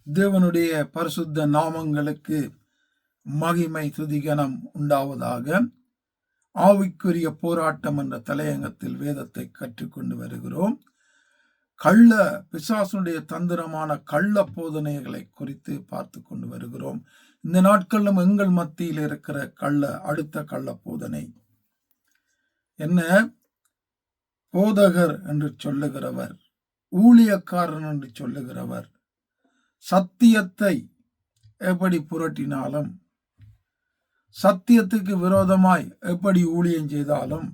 தேவனுடைய பரிசுத்த நாமங்களுக்கு மகிமை துதிகனம் உண்டாவதாக. ஆவிக்குரிய போராட்டம் என்ற தலையங்கத்தில் வேதத்தை கற்றுக்கொண்டு வருகிறோம். கள்ள பிசாசுடைய தந்திரமான கள்ள போதனைகளை குறித்து பார்த்து கொண்டு வருகிறோம். இந்த நாட்களிலும் எங்கள் மத்தியில் இருக்கிற அடுத்த கள்ள போதனை என்ன? போதகர் என்று சொல்லுகிறவர், ஊழியக்காரன் என்று சொல்லுகிறவர் சத்தியத்தை எப்படி புரட்டினாலும், சத்தியத்துக்கு விரோதமாய் எப்படி ஊழியம் செய்தாலும்,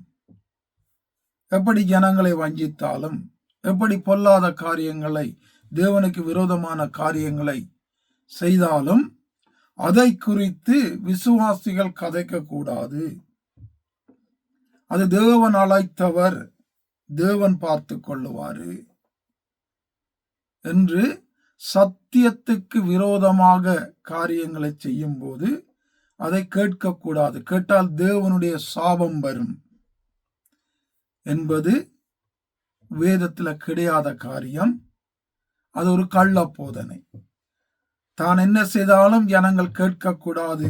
எப்படி ஜனங்களை வஞ்சித்தாலும், எப்படி பொல்லாத காரியங்களை, தேவனுக்கு விரோதமான காரியங்களை செய்தாலும் அதை குறித்து விசுவாசிகள் கதைக்க கூடாது. அது தேவன் அழைத்தவர், தேவன் பார்த்து கொள்ளுவாரு என்று சத்தியத்துக்கு விரோதமாக காரியங்களை செய்யும் போது அதை கேட்கக்கூடாது. கேட்டால் தேவனுடைய சாபம் வரும் என்பது வேதத்தில் கிடையாத காரியம். அது ஒரு கள்ள போதனை. தான் என்ன செய்தாலும் ஜனங்கள் கேட்கக்கூடாது.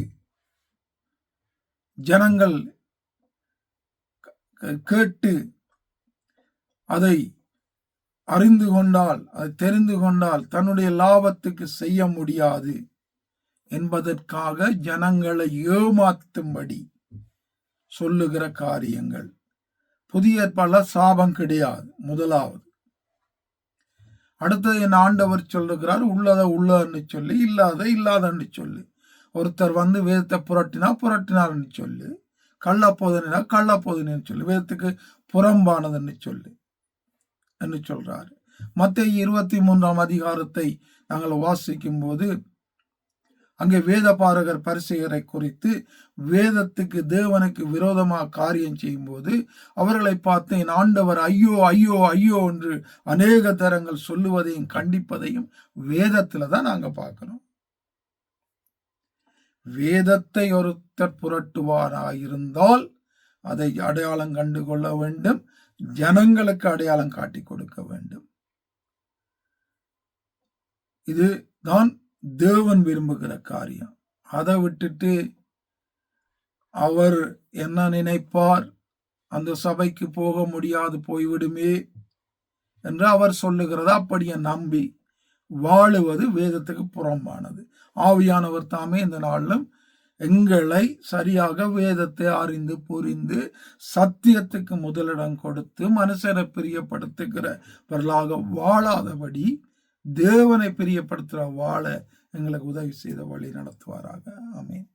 ஜனங்கள் கேட்டு அதை அறிந்து கொண்டால், அதை தெரிந்து கொண்டால் தன்னுடைய லாபத்துக்கு செய்ய முடியாது என்பதற்காக ஜனங்களை ஏமாத்தும்படி சொல்லுகிற காரியங்கள். புதிய பல சாபம் கிடையாது. முதலாவது. அடுத்தது என் ஆண்டவர் சொல்லுகிறார், உள்ளதை உள்ளன்னு சொல்லி, இல்லாத இல்லாதன்னு சொல்லு. ஒருத்தர் வேதத்தை புரட்டினார்னு சொல்லு, கள்ள போதனா கள்ள போதனைன்னு சொல்லு, வேதத்துக்கு புறம்பானதுன்னு சொல்லு என்று சொல்றாரு. மத்தேயு 23 அதிகாரத்தை நாங்கள் வாசிக்கும் போது அங்கே வேத பாரகர் பரிசேயரை குறித்து வேதத்துக்கு தேவனுக்கு விரோதமாக காரியம் செய்யும் போது அவர்களை பார்த்து என் ஆண்டவர் ஐயோ ஐயோ ஐயோ என்று அநேக தரங்கள் சொல்லுவதையும் கண்டிப்பதையும் வேதத்துல தான் நாங்க பார்க்கிறோம். வேதத்தை ஒருத்தர் புரட்டுவாராயிருந்தால் அதை அடையாளம் கண்டு கொள்ள வேண்டும், ஜனங்களுக்கு அடையாளம் காட்டி கொடுக்க வேண்டும். இதுதான் தேவன் விரும்புகிற காரியம். அதை விட்டுட்டு அவர் என்ன நினைப்பார், அந்த சபைக்கு போக முடியாது போய்விடுமே என்று அவர் சொல்லுகிறதா அப்படியே நம்பி வாழுவது வேதத்துக்கு புறம்பானது. ஆவியானவர் தாமே இந்த நாளிலும் எங்களை சரியாக வேதத்தை அறிந்து புரிந்து சத்தியத்துக்கு முதலிடம் கொடுத்து மனுஷரை பிரியப்படுத்துகிறவர்களாக வாழாதபடி தேவனை பிரியப்படுத்துகிற வாழ எங்களுக்கு உதவி செய்த வழி நடத்துவாராக. ஆமென்.